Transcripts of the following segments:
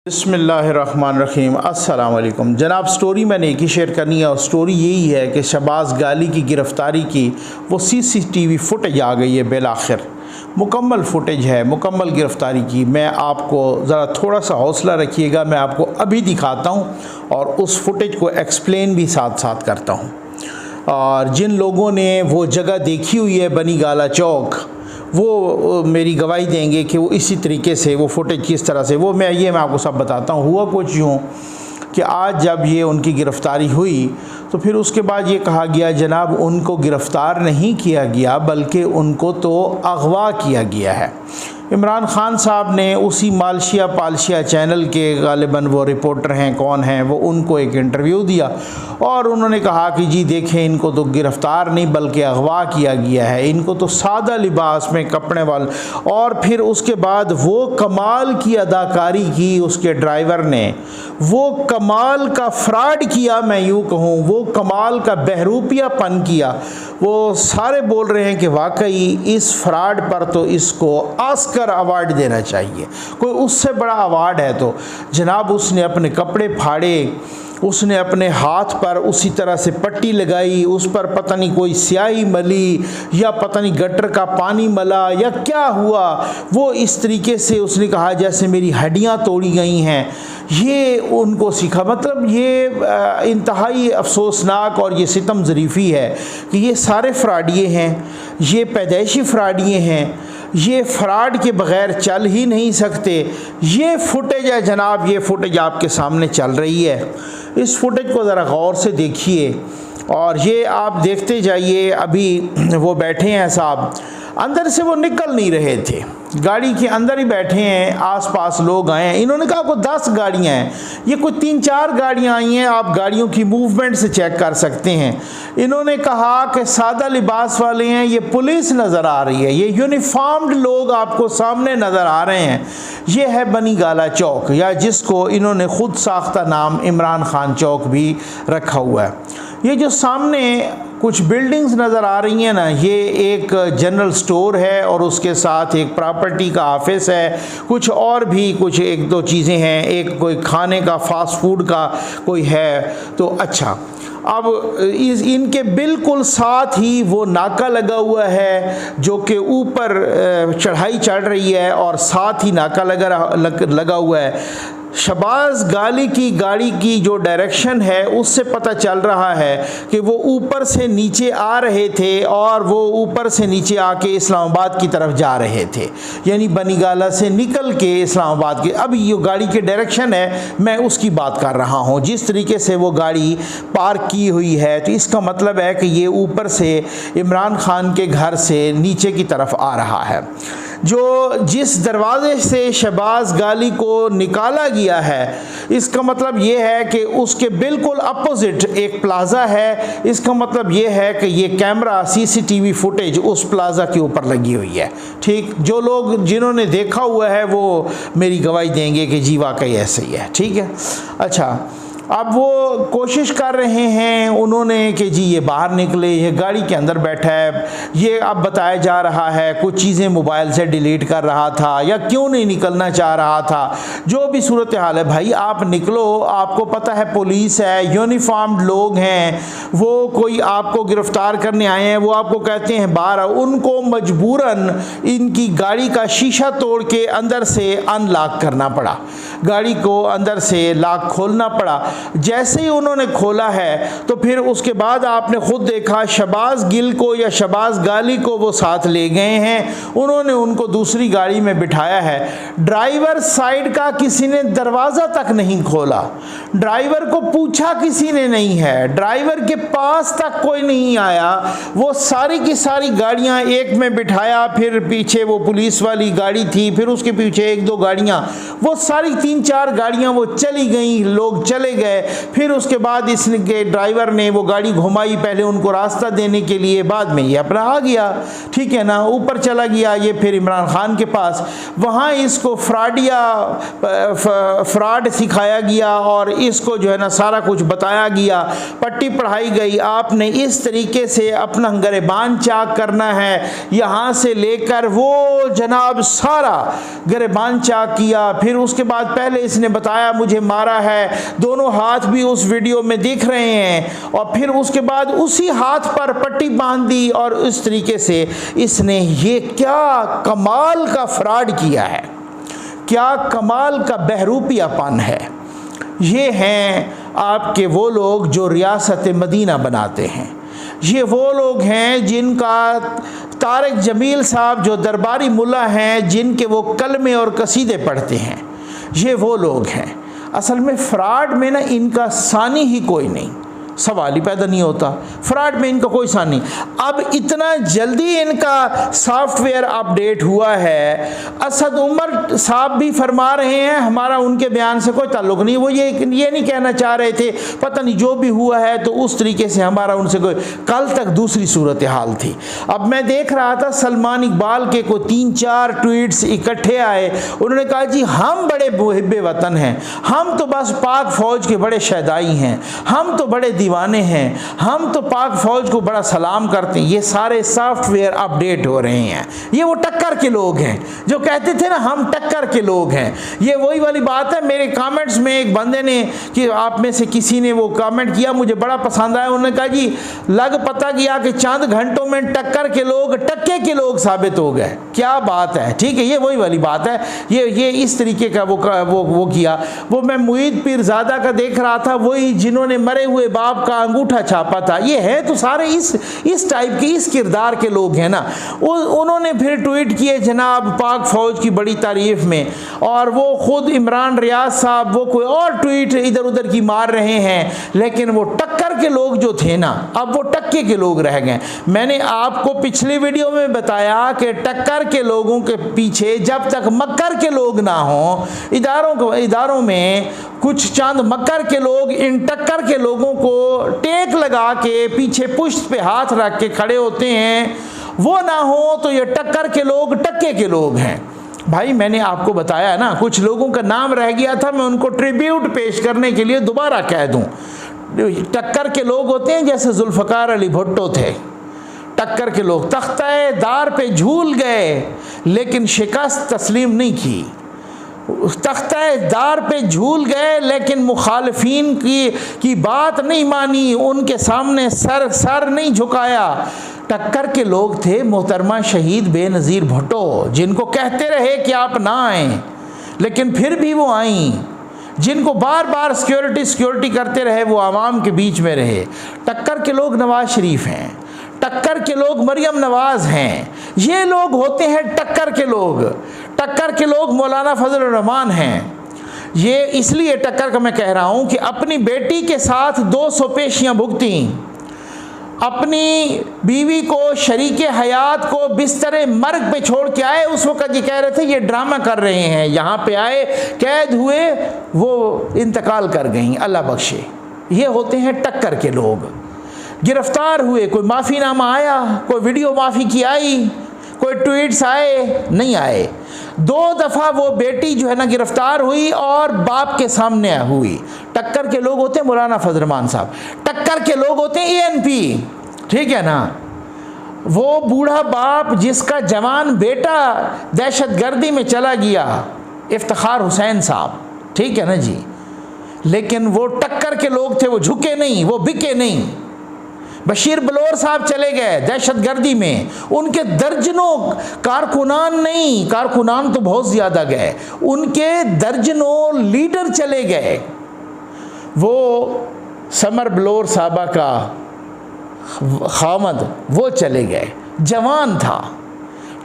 बिस्मिल्लाहिर्रहमानिर्रहीम। अस्सलाम वालेकुम जनाब। स्टोरी मैंने एक ही शेयर करनी है और स्टोरी यही है कि शहबाज़ गाली की गिरफ़्तारी की वो सीसीटीवी फुटेज आ गई है। बिलाखिर मुकम्मल फुटेज है, मुकम्मल गिरफ़्तारी की। मैं आपको ज़रा थोड़ा सा हौसला रखिएगा, मैं आपको अभी दिखाता हूँ और उस फुटेज को एक्सप्लेन भी साथ साथ करता हूँ। और जिन लोगों ने वो जगह देखी हुई है बनी गाला चौक, वो मेरी गवाही देंगे कि वो इसी तरीके से वो फुटेज किस तरह से मैं आपको सब बताता हूँ। हुआ कुछ यूँ कि आज जब ये उनकी गिरफ़्तारी हुई तो फिर उसके बाद ये कहा गया जनाब उनको गिरफ़्तार नहीं किया गया बल्कि उनको तो अगवा किया गया है। इमरान खान साहब ने उसी मालशिया पालशिया चैनल के गालिबन वो रिपोर्टर हैं, कौन हैं वो, उनको एक इंटरव्यू दिया और उन्होंने कहा कि जी देखें इनको तो गिरफ़्तार नहीं बल्कि अगवा किया गया है, इनको तो सादा लिबास में कपड़े वाले। और फिर उसके बाद वो कमाल की अदाकारी की उसके ड्राइवर ने, वो कमाल का फ्रॉड किया, मैं यूँ कहूँ वो कमाल का बहरूपियापन किया। वो सारे बोल रहे हैं कि वाकई इस फ्रॉड पर तो इसको ऑस्कर अवार्ड देना चाहिए, कोई उससे बड़ा अवार्ड है। तो जनाब उसने अपने कपड़े फाड़े, उसने अपने हाथ पर उसी तरह से पट्टी लगाई, उस पर पता नहीं कोई स्याही मली या पता नहीं गटर का पानी मला या क्या हुआ, वो इस तरीके से उसने कहा जैसे मेरी हड्डियां तोड़ी गई हैं। ये उनको सीखा, मतलब ये इंतहाई अफसोसनाक और ये सितम ज़रीफ़ी है कि ये सारे फ्रॉडिये हैं, ये पैदाइशी फ्रॉडिये हैं, ये फ्रॉड के बग़ैर चल ही नहीं सकते। ये फुटेज है जनाब, ये फुटेज आपके सामने चल रही है। इस फुटेज को ज़रा गौर से देखिए और ये आप देखते जाइए। अभी वो बैठे हैं साहब, अंदर से वो निकल नहीं रहे थे, गाड़ी के अंदर ही बैठे हैं, आसपास लोग आए हैं। इन्होंने कहा को 10 गाड़ियाँ हैं, ये कोई 3-4 गाड़ियाँ आई हैं, आप गाड़ियों की मूवमेंट से चेक कर सकते हैं। इन्होंने कहा कि सादा लिबास वाले हैं, ये पुलिस नज़र आ रही है, ये यूनिफॉर्म्ड लोग आपको सामने नज़र आ रहे हैं। ये है बनी गाला चौक, या जिसको इन्होंने ख़ुद साख्ता नाम इमरान खान चौक भी रखा हुआ है। ये जो सामने कुछ बिल्डिंग्स नज़र आ रही हैं ना, ये एक जनरल स्टोर है और उसके साथ एक प्रॉपर्टी का ऑफिस है, कुछ और भी कुछ 1-2 चीज़ें हैं, एक कोई खाने का फास्ट फूड का कोई है। तो अच्छा, अब इनके बिल्कुल साथ ही वो नाका लगा हुआ है जो कि ऊपर चढ़ाई चढ़ रही है और साथ ही नाका लगा हुआ है। शहबाज़ गाली की गाड़ी की जो डायरेक्शन है उससे पता चल रहा है कि वो ऊपर से नीचे आ रहे थे और वो ऊपर से नीचे आके इस्लामाबाद की तरफ जा रहे थे, यानी बनी गाला से निकल के इस्लामाबाद के। अब ये गाड़ी की डायरेक्शन है, मैं उसकी बात कर रहा हूँ, जिस तरीके से वो गाड़ी पार्क की हुई है। तो इसका मतलब है कि ये ऊपर से इमरान खान के घर से नीचे की तरफ आ रहा है। जो जिस दरवाज़े से शहबाज़ गाली को निकाला गया है, इसका मतलब ये है कि उसके बिल्कुल अपोजिट एक प्लाज़ा है। इसका मतलब ये है कि ये कैमरा सीसीटीवी फुटेज उस प्लाज़ा के ऊपर लगी हुई है। ठीक, जो लोग जिन्होंने देखा हुआ है वो मेरी गवाही देंगे कि जी वाकई ऐसे ही है। ठीक है, अच्छा, अब वो कोशिश कर रहे हैं उन्होंने कि जी ये बाहर निकले, ये गाड़ी के अंदर बैठा है, ये अब बताया जा रहा है कुछ चीज़ें मोबाइल से डिलीट कर रहा था या क्यों नहीं निकलना चाह रहा था। जो भी सूरत हाल है भाई, आप निकलो, आपको पता है पुलिस है, यूनिफॉर्म्ड लोग हैं, वो कोई आपको गिरफ़्तार करने आए हैं, वो आपको कहते हैं बाहर आओ। उनको मजबूरन इनकी गाड़ी का शीशा तोड़ के अंदर से अनलॉक करना पड़ा, गाड़ी को अंदर से लॉक खोलना पड़ा। जैसे ही उन्होंने खोला है तो फिर उसके बाद आपने खुद देखा शहबाज़ गिल को या शहबाज़ गाली को वो साथ ले गए हैं, उन्होंने उनको दूसरी गाड़ी में बिठाया है। ड्राइवर साइड का किसी ने दरवाज़ा तक नहीं खोला, ड्राइवर को पूछा किसी ने नहीं है, ड्राइवर के पास तक कोई नहीं आया। वो सारी की सारी गाड़ियां एक में बिठाया, फिर पीछे वो पुलिस वाली गाड़ी थी, फिर उसके पीछे 1-2 गाड़ियां, वो सारी 3-4 गाड़ियां वो चली गई, लोग चले गए। गए। फिर उसके बाद इसके ड्राइवर ने वो गाड़ी घुमाई, पहले उनको रास्ता देने के लिए, बाद में ये अपना आ गया, ठीक है ना, ऊपर चला गया ये फिर इमरान खान के पास। वहाँ इसको फ्रॉड सिखाया गया और इसको जो है ना सारा कुछ बताया गया, पट्टी पढ़ाई गई। आपने इस तरीके से अपना गिरबान चाक करना है, यहाँ से लेकर वो जनाब सारा गिरबान चाक किया। फिर उसके बाद पहले इसने बताया मुझे मारा है, दोनों हाथ भी उस वीडियो में दिख रहे हैं, और फिर उसके बाद उसी हाथ पर पट्टी बांध दी और इस तरीके से इसने ये क्या कमाल का फ्रॉड किया है, क्या कमाल का बहरूपियापन है। ये हैं आपके वो लोग जो रियासत मदीना बनाते हैं, ये वो लोग हैं जिनका तारिक जमील साहब जो दरबारी मुल्ला हैं, जिनके वो कलमे और कसीदे पढ़ते हैं, ये वो लोग हैं। असल में फ़्रॉड में ना इनका सानी ही कोई नहीं, सवाल ही पैदा नहीं होता, फ्रॉड में इनका कोई सानी। अब इतना जल्दी इनका सॉफ्टवेयर अपडेट हुआ है, असद उमर साहब भी फरमा रहे हैं हमारा उनके बयान से कोई ताल्लुक़ नहीं, वो ये नहीं कहना चाह रहे थे, पता नहीं जो भी हुआ है तो उस तरीके से हमारा उनसे कोई, कल तक दूसरी सूरत हाल थी। अब मैं देख रहा था सलमान इकबाल के को 3-4 ट्वीट्स इकट्ठे आए, उन्होंने कहा जी हम बड़े मुहिब्बे वतन हैं, हम तो बस पाक फ़ौज के बड़े शहदाई हैं, हम तो बड़े दीवाने हैं, हम तो पाक फौज को बड़ा सलाम करते हैं। ये सारे सॉफ्टवेयर अपडेट हो रहे हैं। ये वो टक्कर के लोग हैं जो कहते थे ना हम टक्कर के लोग हैं। ये वही वाली बात है। मेरे कमेंट्स में एक बंदे ने, कि आप में से किसी ने वो कमेंट किया, मुझे बड़ा पसंद आया। उन्होंने कहा जी लग पता गया कि चंद घंटों में टक्कर के लोग टक्के के लोग साबित हो गए। क्या बात है, ठीक है, ये वही वाली बात है। ये इस तरीके का वो किया। वो मैं मुईद पीरजादा का देख रहा था, वही जिन्होंने मरे हुए बाप का अंगूठा छापा था। ये है तो सारे इस टाइप के, इस किरदार के लोग हैं ना। उन्होंने फिर ट्वीट किए जनाब पाक फौज की बड़ी तारीफ में, और वो खुद इमरान रियाज साहब वो कोई और ट्वीट इधर उधर की मार रहे हैं। लेकिन वो टक्कर के लोग जो थे ना, अब वो टक्के के लोग रह गए। मैंने आपको पिछली वीडियो में बताया कि टक्कर के लोगों के पीछे जब तक मक्कर के लोग ना हो, इदारों में कुछ चंद मक्कर के लोग इन टक्कर के लोगों को टेक लगा के पीछे पुश्त पे हाथ रख के खड़े होते हैं, वो ना हो तो ये टक्कर के लोग टक्के के लोग हैं। भाई मैंने आपको बताया ना, कुछ लोगों का नाम रह गया था, मैं उनको ट्रिब्यूट पेश करने के लिए दोबारा कह दूं। टक्कर के लोग होते हैं जैसे जुल्फ़कार अली भुट्टो थे। टक्कर के लोग तख्ते दार पे झूल गए लेकिन शिकस्त तस्लीम नहीं की। तख्ते दार पे झूल गए लेकिन मुखालिफिन की बात नहीं मानी, उनके सामने सर नहीं झुकाया। टक्कर के लोग थे मोहतरमा शहीद बेनज़ीर भुट्टो, जिनको कहते रहे कि आप ना आएँ, लेकिन फिर भी वो आईं। जिनको बार बार सिक्योरिटी करते रहे, वो आवाम के बीच में रहे। टक्कर के लोग नवाज शरीफ हैं, टक्कर के लोग मरियम नवाज हैं। ये लोग होते हैं टक्कर के लोग। टक्कर के लोग मौलाना फजल रहमान हैं। ये इसलिए टक्कर का मैं कह रहा हूँ कि अपनी बेटी के साथ 200 पेशियाँ भुगती, अपनी बीवी को शरीके हयात को बिस्तर मर्ग पे छोड़ के आए। उस वक़्त ये कह रहे थे ये ड्रामा कर रहे हैं, यहाँ पे आए, कैद हुए, वो इंतकाल कर गईं, अल्लाह बख्शे। ये होते हैं टक्कर के लोग। गिरफ्तार हुए, कोई माफ़ीनामा आया, कोई वीडियो माफ़ी की आई, कोई ट्वीट्स आए, नहीं आए। 2 दफ़ा वो बेटी जो है ना गिरफ्तार हुई और बाप के सामने हुई। टक्कर के लोग होते हैं मौलाना फजल रहमान साहब, टक्कर के लोग होते हैं ANP, ठीक है ना। वो बूढ़ा बाप जिसका जवान बेटा दहशतगर्दी में चला गया, इफ्तिखार हुसैन साहब, ठीक है ना जी। लेकिन वो टक्कर के लोग थे, वो झुके नहीं, वो बिके नहीं। बशीर बलोर साहब चले गए दहशतगर्दी में, उनके दर्जनों कारकुनान तो बहुत ज़्यादा गए, उनके दर्जनों लीडर चले गए। वो समर बलोर साहबा का खामद वो चले गए, जवान था।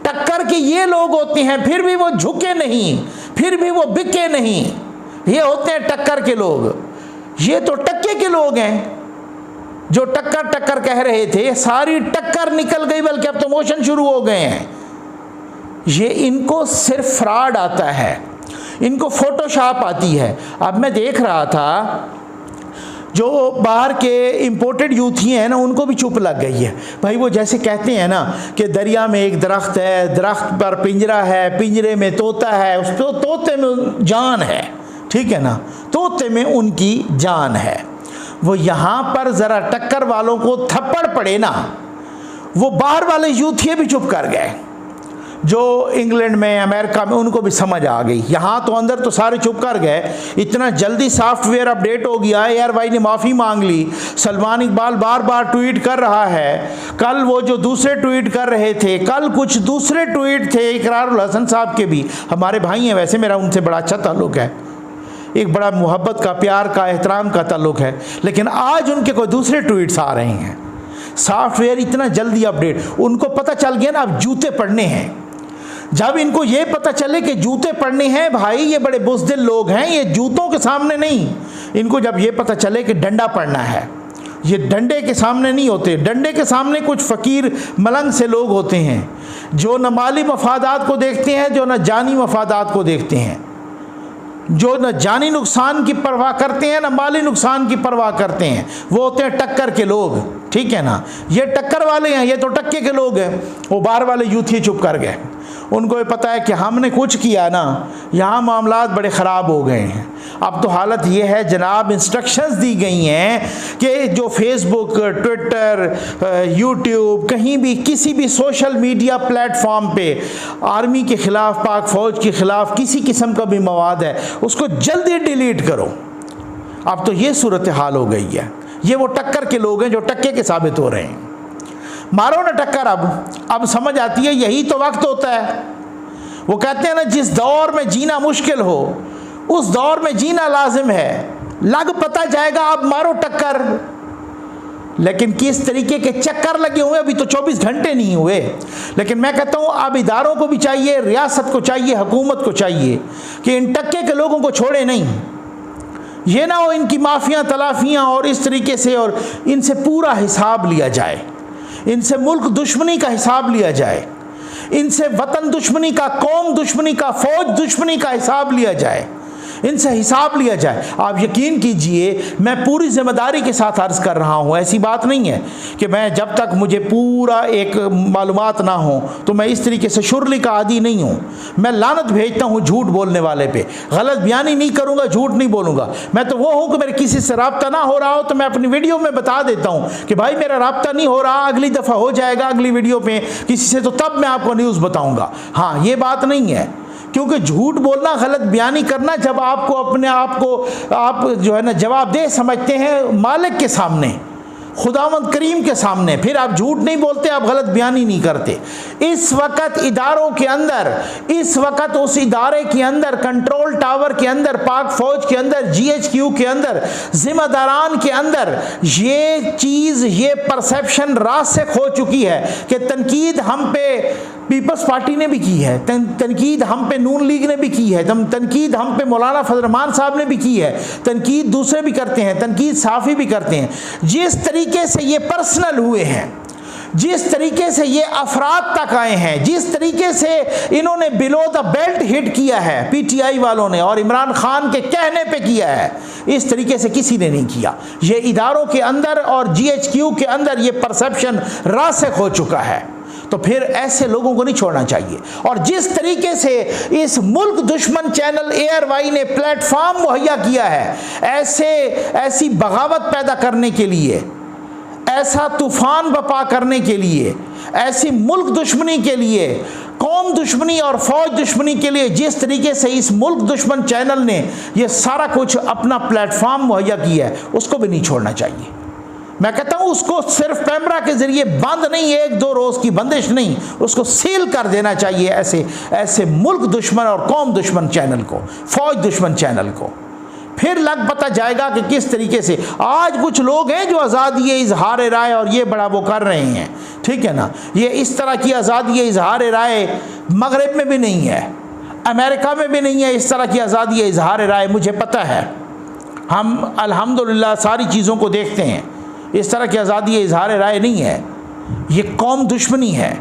टक्कर के ये लोग होते हैं, फिर भी वो झुके नहीं, फिर भी वो बिके नहीं। ये होते हैं टक्कर के लोग। ये तो टक्के के लोग हैं जो टक्कर टक्कर कह रहे थे, सारी टक्कर निकल गई, बल्कि अब तो मोशन शुरू हो गए हैं। ये इनको सिर्फ फ्रॉड आता है, इनको फोटोशॉप आती है। अब मैं देख रहा था जो बाहर के इंपोर्टेड यूथी हैं ना, उनको भी चुप लग गई है। भाई वो जैसे कहते हैं ना कि दरिया में एक दरख्त है, दरख्त पर पिंजरा है, पिंजरे में तोता है, उस तोते में जान है, ठीक है ना, तोते में उनकी जान है। वो यहाँ पर ज़रा टक्कर वालों को थप्पड़ पड़े ना, वो बाहर वाले यूथिये भी चुप कर गए। जो इंग्लैंड में, अमेरिका में, उनको भी समझ आ गई। यहाँ तो अंदर तो सारे चुप कर गए। इतना जल्दी सॉफ्टवेयर अपडेट हो गया, ARY ने माफ़ी मांग ली। सलमान इकबाल बार बार ट्वीट कर रहा है। कल वो जो दूसरे ट्वीट कर रहे थे, कल कुछ दूसरे ट्वीट थे इकरारुल हसन साहब के भी, हमारे भाई हैं वैसे, मेरा उनसे बड़ा अच्छा ताल्लुक़ है, एक बड़ा मोहब्बत का, प्यार का, एहतराम का ताल्लुक़ है, लेकिन आज उनके कोई दूसरे ट्वीट्स आ रहे हैं। सॉफ्टवेयर इतना जल्दी अपडेट, उनको पता चल गया ना अब जूते पड़ने हैं। जब इनको ये पता चले कि जूते पड़ने हैं, भाई ये बड़े बुज़दिल लोग हैं, ये जूतों के सामने नहीं, इनको जब ये पता चले कि डंडा पड़ना है, ये डंडे के सामने नहीं होते। डंडे के सामने कुछ फ़कीर मलंग से लोग होते हैं जो न माली मफादात को देखते हैं, जो न जानी मफादात को देखते हैं, जो न जानी नुकसान की परवाह करते हैं, न माली नुकसान की परवाह करते हैं। वो होते हैं टक्कर के लोग, ठीक है ना। ये टक्कर वाले हैं, ये तो टक्के के लोग हैं। वो बाहर वाले यूथ ही चुप कर गए। उनको ये पता है कि हमने कुछ किया ना, यहाँ मामलात बड़े ख़राब हो गए हैं। अब तो हालत ये है जनाब, इंस्ट्रक्शंस दी गई हैं कि जो फेसबुक, ट्विटर, यूट्यूब, कहीं भी किसी भी सोशल मीडिया प्लेटफॉर्म पे आर्मी के ख़िलाफ़, पाक फ़ौज के ख़िलाफ़ किसी किस्म का भी मवाद है, उसको जल्दी डिलीट करो। अब तो ये सूरत हाल हो गई है। ये वो टक्कर के लोग हैं जो टक्के के साबित हो रहे हैं। मारो ना टक्कर। अब समझ आती है, यही तो वक्त होता है। वो कहते हैं ना, जिस दौर में जीना मुश्किल हो उस दौर में जीना लाजिम है। लग पता जाएगा, अब मारो टक्कर। लेकिन किस तरीके के चक्कर लगे हुए, अभी तो 24 घंटे नहीं हुए। लेकिन मैं कहता हूँ अब इदारों को भी चाहिए, रियासत को चाहिए, हुकूमत को चाहिए कि इन टक्के के लोगों को छोड़े नहीं। ये ना हो इनकी माफियाँ तलाफियाँ और इस तरीके से, और इनसे पूरा हिसाब लिया जाए, इनसे मुल्क दुश्मनी का हिसाब लिया जाए, इनसे वतन दुश्मनी का, कौम दुश्मनी का, फौज दुश्मनी का हिसाब लिया जाए, इनसे हिसाब लिया जाए। आप यकीन कीजिए, मैं पूरी जिम्मेदारी के साथ अर्ज़ कर रहा हूँ। ऐसी बात नहीं है कि मैं जब तक मुझे पूरा एक मालूमात ना हो तो मैं इस तरीके से शुरली का आदी नहीं हूँ। मैं लानत भेजता हूँ झूठ बोलने वाले पे। गलत बयानी नहीं करूँगा, झूठ नहीं बोलूँगा। मैं तो वो हूँ कि मेरे किसी से रब्ता ना हो रहा हो तो मैं अपनी वीडियो में बता देता हूँ कि भाई मेरा रब्ता नहीं हो रहा, अगली दफ़ा हो जाएगा, अगली वीडियो में किसी से, तो तब मैं आपको न्यूज़ बताऊँगा। हाँ, ये बात नहीं है, क्योंकि झूठ बोलना, गलत बयानी करना, जब आपको अपने आप को आप जो है ना जवाबदेह समझते हैं मालिक के सामने, खुदावंद करीम के सामने, फिर आप झूठ नहीं बोलते, आप गलत बयानी नहीं करते। इस वक्त इदारों के अंदर, इस वक्त उस इदारे के अंदर, कंट्रोल टावर के अंदर, पाक फौज के अंदर, GHQ के अंदर, जिम्मेदारान के अंदर ये चीज़, ये परसेप्शन रासिख हो चुकी है कि तनकीद हम पे पीपल्स पार्टी ने भी की है, तनकीद हम पे नून लीग ने भी की है, तनकीद हम पे मौलाना फजल रहमान साहब ने भी की है, तनकीद दूसरे भी करते हैं, तनकीद साफ़ी भी करते हैं। जिस तरीके से ये पर्सनल हुए हैं, जिस तरीके से ये अफराद तक आए हैं, जिस तरीके से इन्होंने बिलो द बेल्ट हिट किया है PTI वालों ने, और इमरान खान के कहने पे किया है, इस तरीके से किसी ने नहीं किया। ये इदारों के अंदर और GHQ के अंदर ये परसेप्शन रासिख हो चुका है। तो फिर ऐसे लोगों को नहीं छोड़ना चाहिए। और जिस तरीके से इस मुल्क दुश्मन चैनल ARY ने प्लेटफॉर्म मुहैया किया है ऐसी बगावत पैदा करने के लिए, ऐसा तूफान बपा करने के लिए, ऐसी मुल्क दुश्मनी के लिए, कौम दुश्मनी और फौज दुश्मनी के लिए, जिस तरीके से इस मुल्क दुश्मन चैनल ने यह सारा कुछ अपना प्लेटफॉर्म मुहैया किया है, उसको भी नहीं छोड़ना चाहिए। मैं कहता हूँ उसको सिर्फ कैमरा के ज़रिए बंद नहीं, 1-2 रोज़ की बंदिश नहीं, उसको सील कर देना चाहिए ऐसे मुल्क दुश्मन और कौम दुश्मन चैनल को, फौज दुश्मन चैनल को। फिर लग पता जाएगा कि किस तरीके से आज कुछ लोग हैं जो आज़ादी इजहार राय और ये बड़ा वो कर रहे हैं, ठीक है ना। ये इस तरह की आज़ादी इजहार राय मगरब में भी नहीं है, अमेरिका में भी नहीं है, इस तरह की आज़ादी इजहार राय। मुझे पता है, हम अल्हम्दुलिल्लाह सारी चीज़ों को देखते हैं। इस तरह की आज़ादी इजहार राय नहीं है, ये कौम दुश्मनी है।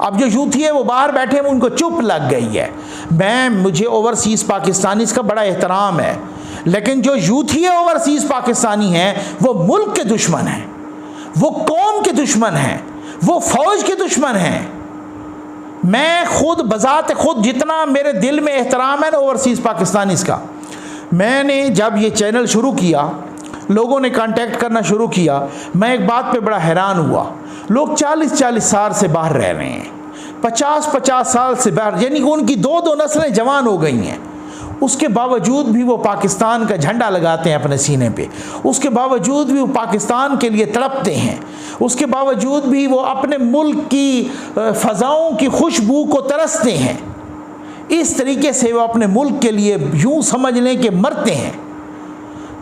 अब जो यूथी है वो बाहर बैठे हैं, उनको चुप लग गई है। मुझे ओवरसीज़ पाकिस्तानीज़ का बड़ा एहतराम है, लेकिन जो यूथी ओवरसीज़ पाकिस्तानी हैं वो मुल्क के दुश्मन हैं, वो कौम के दुश्मन हैं, वो फ़ौज के दुश्मन हैं। मैं खुद बज़ात खुद जितना मेरे दिल में एहतराम है ना ओवरसीज़ पाकिस्तानीज़ का, मैंने जब ये चैनल शुरू किया, लोगों ने कांटेक्ट करना शुरू किया, मैं एक बात पे बड़ा हैरान हुआ। लोग 40-40 साल से बाहर रह रहे हैं, 50-50 साल से बाहर, यानी कि उनकी 2-2 नस्लें जवान हो गई हैं। उसके बावजूद भी वो पाकिस्तान का झंडा लगाते हैं अपने सीने पे, उसके बावजूद भी वो पाकिस्तान के लिए तड़पते हैं, उसके बावजूद भी वो अपने मुल्क की फ़ज़ाओं की खुशबू को तरसते हैं। इस तरीके से वो अपने मुल्क के लिए यूँ समझ लें कि मरते हैं।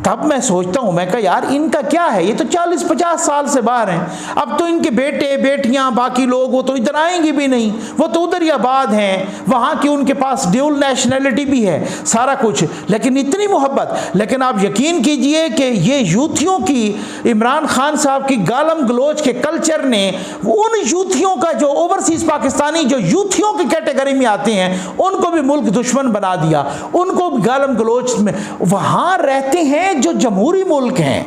तब मैं सोचता हूँ, मैं कहा यार इनका क्या है, ये तो 40-50 साल से बाहर हैं, अब तो इनके बेटे बेटियाँ बाकी लोग वो तो इधर आएंगे भी नहीं, वो तो उधर ही आबाद हैं, वहाँ की उनके पास ड्यूल नेशनलिटी भी है, सारा कुछ, लेकिन इतनी मोहब्बत। लेकिन आप यकीन कीजिए कि ये यूथियों की, इमरान खान साहब की गालम गलोच के कल्चर ने उन यूथियों का, जो ओवरसीज़ पाकिस्तानी जो यूथियों की कैटेगरी में आते हैं, उनको भी मुल्क दुश्मन बना दिया, उनको गालम गलोच में। वहाँ रहते हैं जो जमहूरी मुल्क हैं,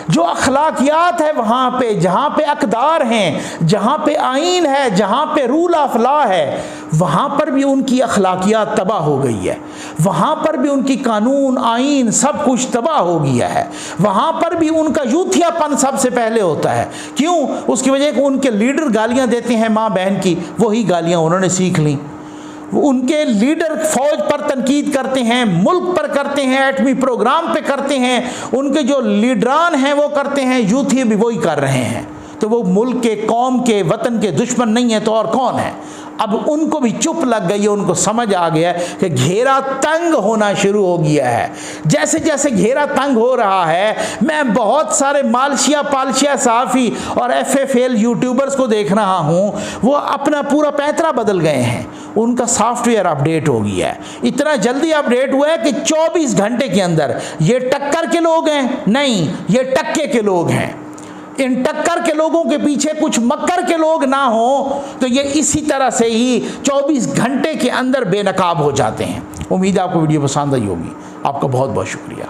जो अखलाकियात है वहाँ पे, जहाँ पे अक़दार हैं, जहाँ पे आइन है, जहाँ पे रूल ऑफ लॉ है, वहाँ पर भी उनकी अखलाकियात तबाह हो गई है, वहाँ पर भी उनकी कानून आइन सब कुछ तबाह हो गया है, वहाँ पर भी उनका यूथियापन सबसे पहले होता है। क्यों? उसकी वजह कि उनके लीडर गालियाँ देते हैं माँ बहन की, वही गालियाँ उन्होंने सीख ली। उनके लीडर फौज पर तनकीद करते हैं, मुल्क पर करते हैं, एटमी प्रोग्राम पे करते हैं, उनके जो लीडरान हैं वो करते हैं, यूथी भी वही कर रहे हैं। तो वो मुल्क के, कौम के, वतन के दुश्मन नहीं है तो और कौन है? अब उनको भी चुप लग गई है, उनको समझ आ गया कि घेरा तंग होना शुरू हो गया है। जैसे जैसे घेरा तंग हो रहा है, मैं बहुत सारे मालशिया पालशिया सहाफ़ी और FFL यूट्यूबर्स को देख रहा हूँ, वो अपना पूरा पैंतरा बदल गए हैं, उनका सॉफ्टवेयर अपडेट हो गया है। इतना जल्दी अपडेट हुआ है कि 24 घंटे के अंदर ये टक्कर के लोग हैं, नहीं ये टक्के के लोग हैं। इन टक्कर के लोगों के पीछे कुछ मक्कर के लोग ना हो तो ये इसी तरह से ही 24 घंटे के अंदर बेनकाब हो जाते हैं। उम्मीद है आपको वीडियो पसंद आई होगी। आपका बहुत बहुत शुक्रिया।